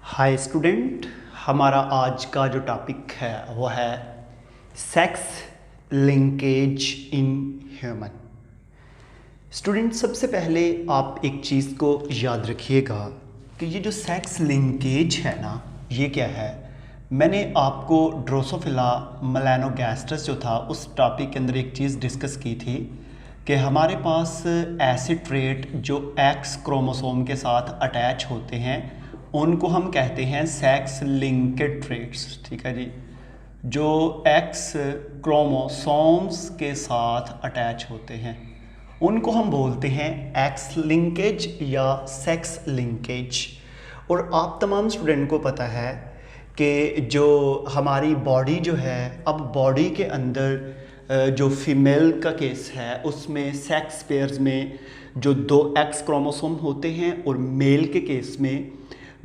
Hi student, हमारा आज का जो टॉपिक है वो है sex linkage in human. Student, सबसे पहले आप एक चीज़ को याद रखिएगा कि ये जो सेक्स लिंकेज है ना, ये क्या है। मैंने आपको ड्रोसोफिला मेलानोगैस्ट्रस जो था उस टॉपिक के अंदर एक चीज़ डिस्कस की थी कि हमारे पास ऐसे ट्रेट जो एक्स क्रोमोसोम के साथ अटैच होते हैं उनको हम कहते हैं सेक्स लिंक्ड ट्रेट्स। ठीक है जी, जो एक्स क्रोमोसोम्स के साथ अटैच होते हैं उनको हम बोलते हैं एक्स लिंकेज या सेक्स लिंकेज। और आप तमाम स्टूडेंट को पता है कि जो हमारी बॉडी जो है, अब बॉडी के अंदर जो फीमेल का केस है उसमें सेक्स पेयर्स में जो दो एक्स क्रोमोसोम होते हैं और मेल के केस में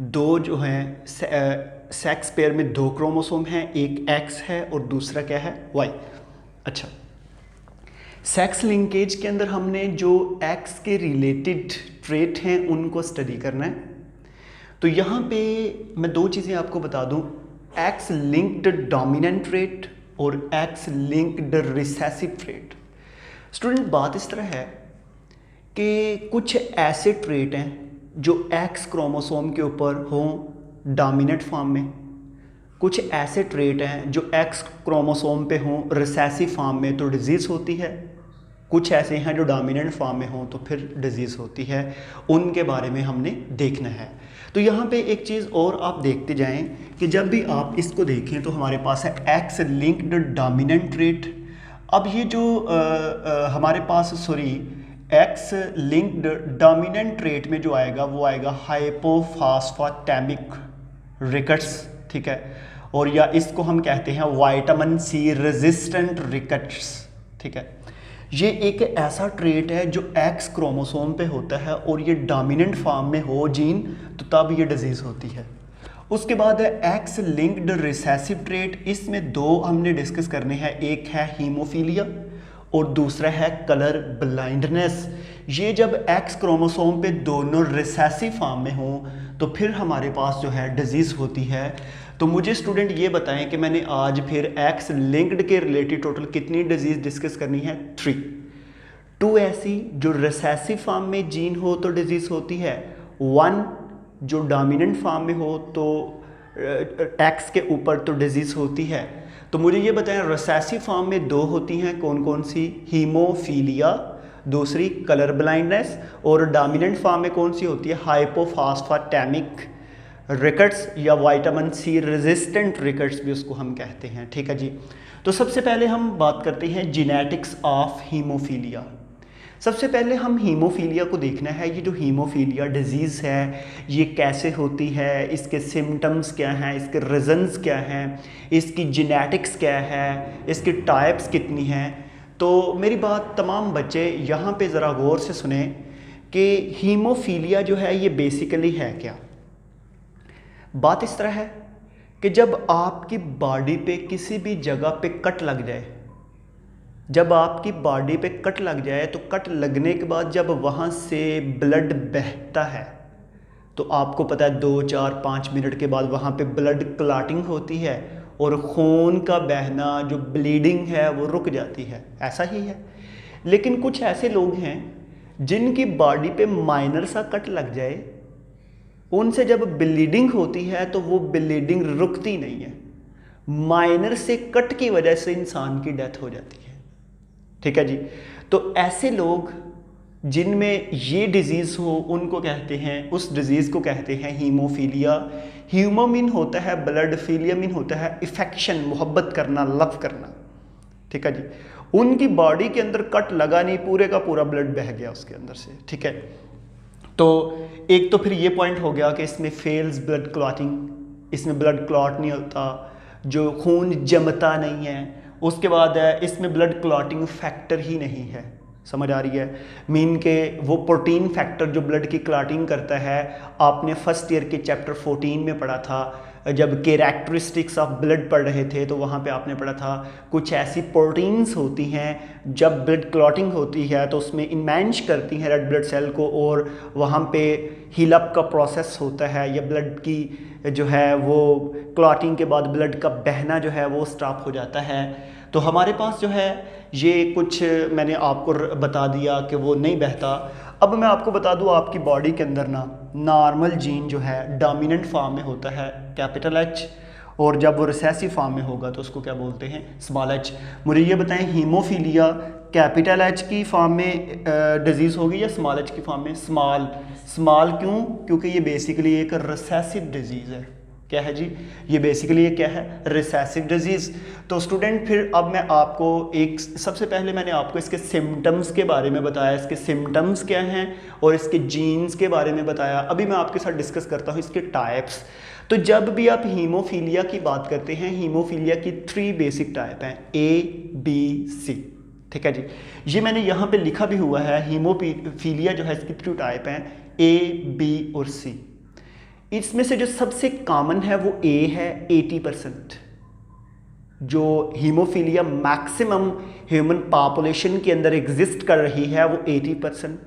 दो जो हैं सेक्स पेयर में दो क्रोमोसोम हैं, एक एक्स है और दूसरा क्या है, वाई। अच्छा, सेक्स लिंकेज के अंदर हमने जो एक्स के रिलेटेड ट्रेट हैं उनको स्टडी करना है। तो यहाँ पे मैं दो चीज़ें आपको बता दूँ, एक्स लिंक्ड डोमिनेंट ट्रेट और x linked recessive trait. Student, बात इस तरह है कि कुछ ऐसे ट्रेट हैं जो एक्स क्रोमोसोम के ऊपर हों डोमिनेंट फॉर्म में, कुछ ऐसे ट्रेट हैं जो एक्स क्रोमोसोम पे हों रिसेसिव फॉर्म में तो डिजीज़ होती है, कुछ ऐसे हैं जो डोमिनेंट फॉर्म में हों तो फिर डिजीज़ होती है। उनके बारे में हमने देखना है। तो यहाँ पे एक चीज़ और आप देखते जाएं कि जब भी आप इसको देखें तो हमारे पास है एक्स लिंक्ड डोमिनेंट ट्रेट। अब ये जो हमारे पास एक्स लिंक्ड डोमिनेंट ट्रेट में जो आएगा वो आएगा हाइपोफॉस्फेटेमिक रिकेट्स। ठीक है, और या इसको हम कहते हैं विटामिन सी रेजिस्टेंट रिकेट्स। ठीक है, ये एक ऐसा ट्रेट है जो एक्स क्रोमोसोम पे होता है और ये डोमिनेंट फॉर्म में हो जीन तो तब ये डिजीज़ होती है। उसके बाद है एक्स लिंक्ड रिसेसिव ट्रेट। इसमें दो हमने डिस्कस करने हैं, एक है हीमोफीलिया और दूसरा है कलर ब्लाइंडनेस। ये जब एक्स क्रोमोसोम पे दोनों रिसेसिव फॉर्म में हों तो फिर हमारे पास जो है डिजीज़ होती है। तो मुझे स्टूडेंट ये बताएं कि मैंने आज फिर एक्स लिंक्ड के रिलेटेड टोटल कितनी डिजीज़ डिस्कस करनी है? 2 ऐसी जो रिसेसिव फॉर्म में जीन हो तो डिजीज़ होती है, 1 जो डोमिनेंट फॉर्म में हो तो एक्स के ऊपर तो डिजीज़ होती है। तो मुझे ये बताएं, रिसेसिव फॉर्म में 2 होती हैं, कौन कौन सी? हीमोफीलिया, दूसरी कलर ब्लाइंडनेस, और डोमिनेंट फॉर्म में कौन सी होती है? हाइपोफॉस्फेटेमिक रिकेट्स या विटामिन सी रेजिस्टेंट रिकेट्स भी उसको हम कहते हैं। ठीक है जी, तो सबसे पहले हम बात करते हैं जेनेटिक्स ऑफ हीमोफीलिया। सबसे पहले हम हीमोफीलिया को देखना है। ये जो हीमोफीलिया डिजीज़ है ये कैसे होती है, इसके सिम्टम्स क्या हैं, इसके रीजंस क्या हैं, इसकी जेनेटिक्स क्या है, इसकी टाइप्स कितनी हैं। तो मेरी बात तमाम बच्चे यहाँ पे ज़रा गौर से सुने कि हीमोफीलिया जो है ये बेसिकली है क्या। बात इस तरह है कि जब आपकी बॉडी पे किसी भी जगह पे कट लग जाए, जब आपकी बॉडी पे कट लग जाए तो कट लगने के बाद जब वहाँ से ब्लड बहता है तो आपको पता है 2, 4, 5 मिनट के बाद वहाँ पे ब्लड क्लॉटिंग होती है और खून का बहना जो ब्लीडिंग है वो रुक जाती है। ऐसा ही है। लेकिन कुछ ऐसे लोग हैं जिनकी बॉडी पे माइनर सा कट लग जाए, उनसे जब ब्लीडिंग होती है तो वो ब्लीडिंग रुकती नहीं है, माइनर से कट की वजह से इंसान की डेथ हो जाती है। ठीक है जी, तो ऐसे लोग जिनमें ये डिजीज़ हो उनको कहते हैं, उस डिजीज़ को कहते हैं हीमोफीलिया। ह्यूमो मीन होता है ब्लड, फीलिया मीन होता है इफेक्शन, मोहब्बत करना, लव करना। ठीक है जी, उनकी बॉडी के अंदर कट लगा नहीं, पूरे का पूरा ब्लड बह गया उसके अंदर से। ठीक है, तो एक तो फिर ये पॉइंट हो गया कि इसमें फेल्स ब्लड क्लॉटिंग, इसमें ब्लड क्लॉट नहीं होता, जो खून जमता नहीं है। उसके बाद इसमें ब्लड क्लॉटिंग फैक्टर ही नहीं है। समझ आ रही है? मीन के वो प्रोटीन फैक्टर जो ब्लड की क्लॉटिंग करता है, आपने फर्स्ट ईयर के चैप्टर 14 में पढ़ा था जब कैरेक्टरिस्टिक्स ऑफ ब्लड पढ़ रहे थे तो वहाँ पे आपने पढ़ा था कुछ ऐसी प्रोटीन्स होती हैं जब ब्लड क्लॉटिंग होती है तो उसमें इनमेंश करती हैं रेड ब्लड सेल को, और वहाँ पे हील अप का प्रोसेस होता है, या ब्लड की जो है वो क्लॉटिंग के बाद ब्लड का बहना जो है वो स्टॉप हो जाता है। तो हमारे पास जो है ये कुछ मैंने आपको बता दिया कि वो नहीं बहता। अब मैं आपको बता दूं आपकी बॉडी के अंदर ना नॉर्मल जीन जो है डोमिनेंट फॉर्म में होता है कैपिटल एच, और जब वो रिसेसिव फॉर्म में होगा तो उसको क्या बोलते हैं स्मॉल एच। मुझे ये बताएं हीमोफीलिया कैपिटल एच की फॉर्म में डिजीज़ होगी या स्मॉल एच की फॉर्म में? स्मॉल। स्मॉल क्यों? क्योंकि ये बेसिकली एक रिसेसिव डिजीज़ है। क्या है जी? ये बेसिकली ये क्या है? Recessive disease. तो स्टूडेंट फिर अब मैं आपको एक सबसे पहले मैंने आपको इसके सिम्टम्स के बारे में बताया, इसके सिम्टम्स क्या हैं, और इसके जीन्स के बारे में बताया। अभी मैं आपके साथ डिस्कस करता हूँ इसके टाइप्स। तो जब भी आप हीमोफीलिया की बात करते हैं, हीमोफीलिया की 3 बेसिक टाइप हैं, A, B, C। ठीक है जी, ये मैंने यहाँ पे लिखा भी हुआ है। हीमोफीलिया जो है इसकी 3 टाइप हैं, A, B और C। इसमें से जो सबसे कॉमन है वो A है, 80%। जो हीमोफीलिया मैक्सिमम ह्यूमन पॉपुलेशन के अंदर एग्जिस्ट कर रही है वो 80%,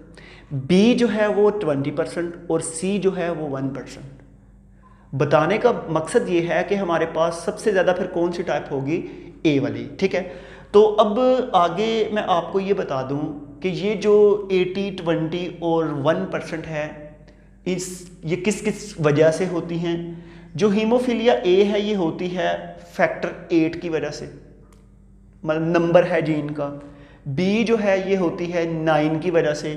B जो है वो 20% और C जो है वो 1%। बताने का मकसद ये है कि हमारे पास सबसे ज़्यादा फिर कौन सी टाइप होगी? A वाली। ठीक है, तो अब आगे मैं आपको ये बता दूं कि ये जो 80, 20 और 1% है ये किस किस वजह से होती हैं। जो हीमोफीलिया A है ये होती है फैक्टर 8 की वजह से, मतलब नंबर है जीन का। B जो है ये होती है 9 की वजह से,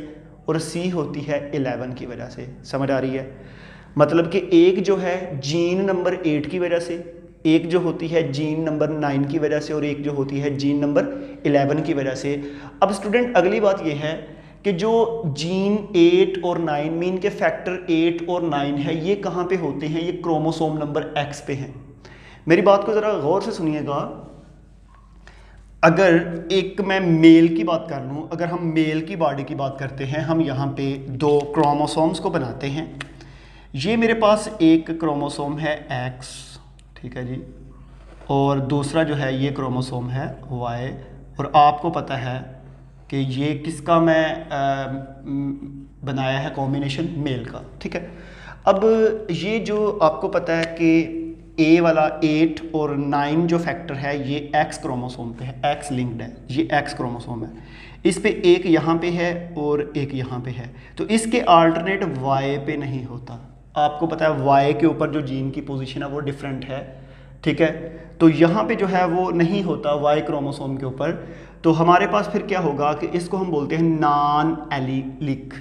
और C होती है 11 की वजह से। समझ आ रही है? मतलब कि एक जो है जीन नंबर 8 की वजह से, एक जो होती है जीन नंबर 9 की वजह से, और एक जो होती है जीन नंबर 11 की वजह से। अब स्टूडेंट अगली बात ये है कि जो जीन 8 और 9 मीन के फैक्टर 8 और 9 है ये कहाँ पे होते हैं? ये क्रोमोसोम नंबर X पे हैं। मेरी बात को ज़रा गौर से सुनिएगा। अगर एक मैं मेल की बात कर लूँ, अगर हम मेल की बॉडी की बात करते हैं, हम यहाँ पे 2 क्रोमोसोम्स को बनाते हैं। ये मेरे पास एक क्रोमोसोम है X, ठीक है जी, और दूसरा जो है ये क्रोमोसोम है Y, और आपको पता है कि ये किसका मैं बनाया है कॉम्बिनेशन? मेल का। ठीक है, अब ये जो आपको पता है कि A वाला 8 और 9 जो फैक्टर है ये X क्रोमोसोम पे है, X लिंक्ड है, ये X क्रोमोसोम है। इस पे एक यहाँ पे है और एक यहाँ पे है, तो इसके अल्टरनेट Y पे नहीं होता। आपको पता है Y के ऊपर जो जीन की पोजीशन है वो डिफरेंट है। ठीक है, तो यहाँ पे जो है वो नहीं होता Y क्रोमोसोम के ऊपर। तो हमारे पास फिर क्या होगा कि इसको हम बोलते हैं नॉन एलीलिक।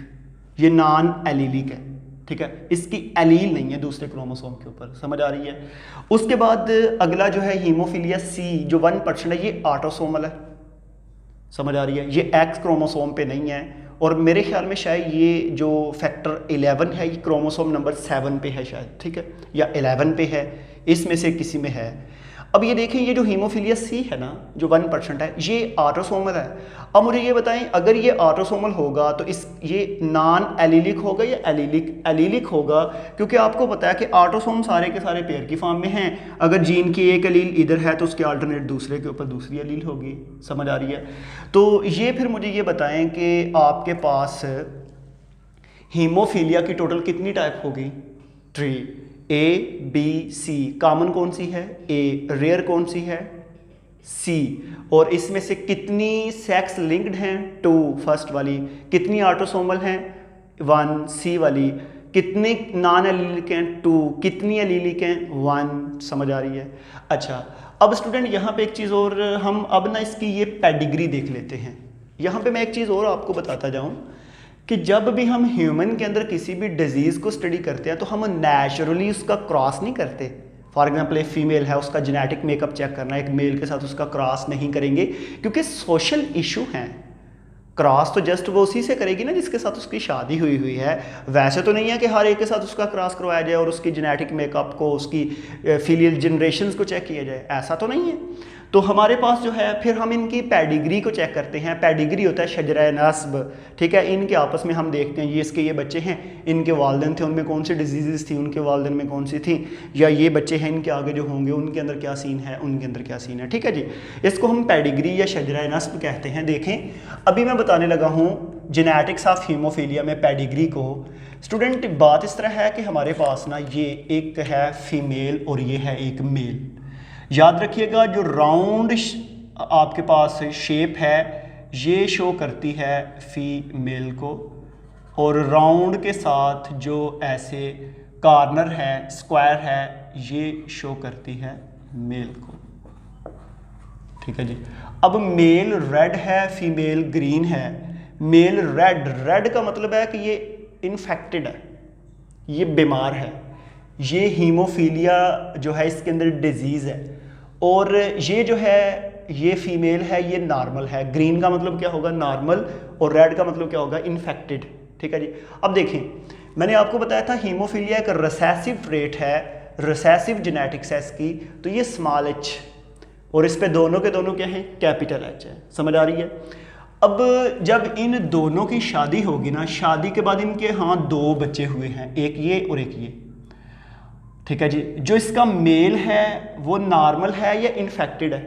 ये नॉन एलीलिक है। ठीक है, इसकी एलील नहीं है दूसरे क्रोमोसोम के ऊपर। समझ आ रही है? उसके बाद अगला जो है हीमोफीलिया C जो 1% है, ये ऑटोसोमल है। समझ आ रही है? ये X क्रोमोसोम पे नहीं है, और मेरे ख्याल में शायद ये जो फैक्टर 11 है ये क्रोमोसोम नंबर 7 पे है शायद। ठीक है, या 11 पे है, इसमें से किसी में है। अब ये देखें, ये जो हीमोफीलिया C है ना जो 1% है, ये ऑटोसोमल है। अब मुझे ये बताएं, अगर ये ऑटोसोमल होगा तो ये नॉन एलीलिक होगा या एलीलिक होगा? क्योंकि आपको पता है कि ऑटोसोम सारे के सारे पेयर की फॉर्म में हैं। अगर जीन की एक एलील इधर है तो उसके अल्टरनेट दूसरे के ऊपर दूसरी एलील होगी। समझ आ रही है? तो ये फिर मुझे ये बताएं कि आपके पास हीमोफीलिया की टोटल कितनी टाइप होगी? 3। A, B, C। कॉमन कौन सी है? A। रेयर कौन सी है? C। और इसमें से कितनी सेक्स लिंक्ड हैं? 2 फर्स्ट वाली। कितनी ऑटोसोमल हैं? 1 C वाली। कितनी नॉन एलीलिक हैं? 2। कितनी एलीलिक हैं? 1। समझ आ रही है? अच्छा, अब स्टूडेंट यहाँ पे एक चीज़ और, हम अब ना इसकी ये पेडिग्री देख लेते हैं। यहाँ पे मैं एक चीज़ और आपको बताता जाऊँ कि जब भी हम ह्यूमन के अंदर किसी भी डिजीज़ को स्टडी करते हैं तो हम नेचुरली उसका क्रॉस नहीं करते। फॉर एग्जांपल एक फीमेल है, उसका जेनेटिक मेकअप चेक करना है, एक मेल के साथ उसका क्रॉस नहीं करेंगे क्योंकि सोशल इशू हैं। क्रॉस तो जस्ट वो उसी से करेगी ना जिसके साथ उसकी शादी हुई है। वैसे तो नहीं है कि हर एक के साथ उसका क्रॉस करवाया जाए और उसकी जेनेटिक मेकअप को, उसकी फीलियल जनरेशंस को चेक किया जाए, ऐसा तो नहीं है। तो हमारे पास जो है फिर हम इनकी पेडिग्री को चेक करते हैं। पेडिग्री होता है शजरा नस्ब, ठीक है। इनके आपस में हम देखते हैं, ये इसके ये बच्चे हैं, इनके वालिदैन थे, उनमें कौन सी डिजीज़ थी, उनके वालिदैन में कौन सी थी, या ये बच्चे हैं इनके आगे जो होंगे उनके अंदर क्या सीन है, उनके अंदर क्या सीन है, ठीक है जी। इसको हम पेडिग्री या शजरा नस्ब कहते हैं। देखें अभी मैं बताने लगा हूँ जेनेटिक्स ऑफ हीमोफीलिया में पेडिग्री को। स्टूडेंट बात इस तरह है कि हमारे पास ना ये एक है फीमेल और ये है एक मेल। याद रखिएगा जो राउंड आपके पास शेप है ये शो करती है फीमेल को, और राउंड के साथ जो ऐसे कॉर्नर है स्क्वायर है ये शो करती है मेल को, ठीक है जी। अब मेल रेड है, फीमेल ग्रीन है। मेल रेड, रेड का मतलब है कि ये इन्फेक्टेड है, ये बीमार है, ये हीमोफीलिया जो है इसके अंदर डिजीज़ है। और ये जो है ये फीमेल है, ये नॉर्मल है। ग्रीन का मतलब क्या होगा, नॉर्मल, और रेड का मतलब क्या होगा, इन्फेक्टेड, ठीक है जी। अब देखें मैंने आपको बताया था हीमोफीलिया एक रिसेसिव ट्रेट है, रिसेसिव जेनेटिक्स है इसकी। तो ये स्मॉल एच और इस पे दोनों के दोनों क्या है, कैपिटल एच है। समझ आ रही है। अब जब इन दोनों की शादी होगी ना, शादी के बाद इनके हाँ 2 बच्चे हुए हैं, एक ये और एक ये, ठीक है जी। जो इसका मेल है वो नॉर्मल है या इन्फेक्टेड है,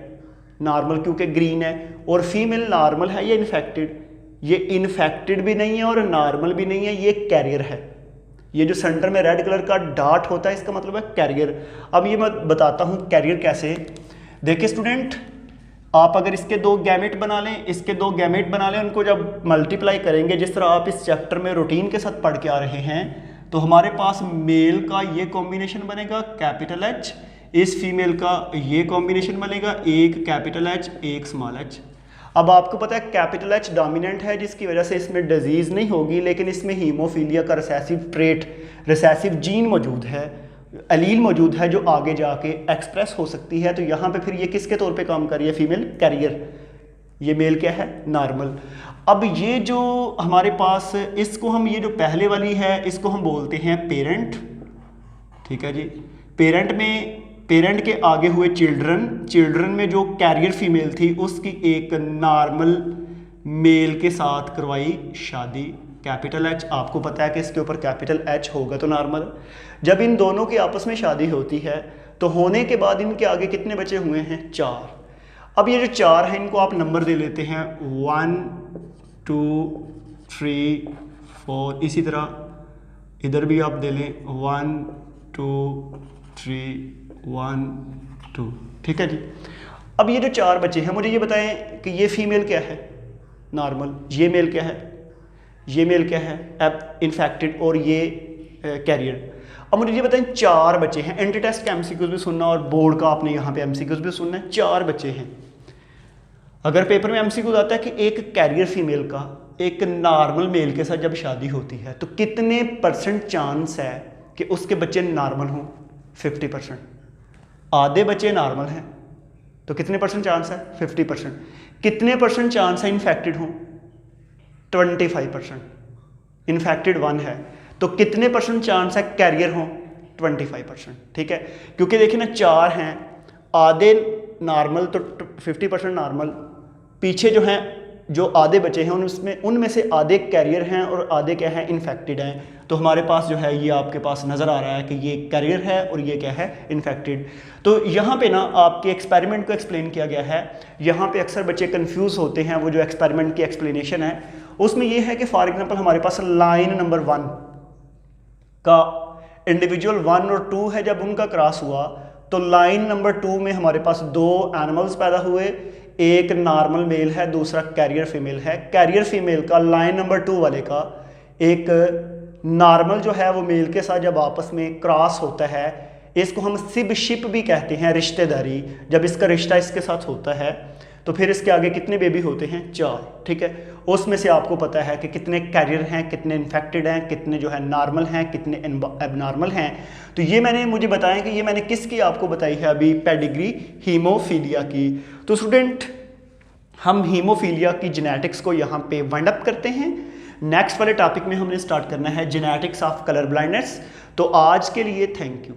नॉर्मल क्योंकि ग्रीन है, और फीमेल नॉर्मल है या इन्फेक्टेड, ये इन्फेक्टेड भी नहीं है और नॉर्मल भी नहीं है, ये कैरियर है। ये जो सेंटर में रेड कलर का डॉट होता है इसका मतलब है कैरियर। अब ये मैं बताता हूँ कैरियर कैसे। देखिए स्टूडेंट, आप अगर इसके 2 गैमेट बना लें, इसके 2 गैमेट बना लें, उनको जब मल्टीप्लाई करेंगे जिस तरह आप इस चैप्टर में रूटीन के साथ पढ़ के आ रहे हैं, तो हमारे पास मेल का ये कॉम्बिनेशन बनेगा कैपिटल एच, इस फीमेल का ये कॉम्बिनेशन बनेगा, एक कैपिटल एच एक स्मॉल एच। अब आपको पता है कैपिटल एच डोमिनेंट है जिसकी वजह से इसमें डिजीज़ नहीं होगी, लेकिन इसमें हीमोफीलिया का रिसेसिव ट्रेट, रिसेसिव जीन मौजूद है, एलील मौजूद है जो आगे जाके एक्सप्रेस हो सकती है। तो यहाँ पे फिर ये किसके तौर पे काम कर रही है, फीमेल कैरियर, ये मेल क्या है, नॉर्मल। अब ये जो हमारे पास इसको हम, ये जो पहले वाली है इसको हम बोलते हैं पेरेंट, ठीक है जी। पेरेंट में, पेरेंट के आगे हुए चिल्ड्रन, चिल्ड्रन में जो कैरियर फीमेल थी उसकी एक नॉर्मल मेल के साथ करवाई शादी, कैपिटल एच। आपको पता है कि इसके ऊपर कैपिटल एच होगा तो नॉर्मल। जब इन दोनों की आपस में शादी होती है तो होने के बाद इनके आगे कितने बच्चे हुए हैं, 4। अब ये जो 4 हैं इनको आप नंबर दे लेते हैं 1 2 3 4, इसी तरह इधर भी आप दे लें 1 2 3 1 2, ठीक है जी। अब ये जो 4 बच्चे हैं, मुझे ये बताएं कि ये फीमेल क्या है, नॉर्मल, ये मेल क्या है, ये मेल क्या है, इन्फेक्टेड, और ये कैरियर। अब मुझे ये बताएं 4 बच्चे हैं, एंटी टेस्ट का एमसीक्यूज भी सुनना और बोर्ड का आपने यहाँ पे एमसीक्यूज भी सुनना है। 4 बच्चे हैं, अगर पेपर में एमसीक्यूज आता है कि एक कैरियर फीमेल का एक नॉर्मल मेल के साथ जब शादी होती है तो कितने % चांस है कि उसके बच्चे नॉर्मल हों, 50%। आधे बच्चे नॉर्मल हैं तो कितने % चांस है, 50%। कितने % चांस है इन्फेक्टेड हों, 25%। इन्फेक्टेड 1 है तो कितने % चांस है कैरियर हों, 25%, ठीक है। क्योंकि देखिए ना 4 हैं, आधे नॉर्मल तो 50% नॉर्मल, पीछे जो हैं जो आधे बचे हैं उनमें से आधे कैरियर हैं और आधे क्या है, इन्फेक्टेड हैं। तो हमारे पास जो है ये आपके पास नज़र आ रहा है कि ये कैरियर है और ये क्या है, इन्फेक्टेड। तो यहाँ पे ना आपके एक्सपेरिमेंट को एक्सप्लेन किया गया है। यहाँ पे अक्सर बच्चे कंफ्यूज होते हैं, वो जो एक्सपेरिमेंट की एक्सप्लेनेशन है उसमें ये है कि फॉर एग्जांपल हमारे पास लाइन नंबर 1 का इंडिविजुअल 1 और 2 है, जब उनका क्रॉस हुआ तो लाइन नंबर 2 में हमारे पास 2 एनिमल्स पैदा हुए, एक नॉर्मल मेल है, दूसरा कैरियर फीमेल है। कैरियर फीमेल का लाइन नंबर 2 वाले का एक नॉर्मल जो है वो मेल के साथ जब आपस में क्रॉस होता है, इसको हम सिबशिप भी कहते हैं, रिश्तेदारी। जब इसका रिश्ता इसके साथ होता है तो फिर इसके आगे कितने बेबी होते हैं, 4, ठीक है। उसमें से आपको पता है कि कितने कैरियर हैं, कितने इन्फेक्टेड हैं, कितने जो है नॉर्मल हैं, कितने एबनॉर्मल हैं। तो ये मैंने बताया कि ये मैंने किसकी आपको बताई है अभी, पेडिग्री हीमोफीलिया की। तो स्टूडेंट हम हीमोफीलिया की जेनेटिक्स को यहाँ पे वाइंड अप करते हैं। नेक्स्ट वाले टॉपिक में हमने स्टार्ट करना है जेनेटिक्स ऑफ कलर ब्लाइंडनेस। तो आज के लिए थैंक यू।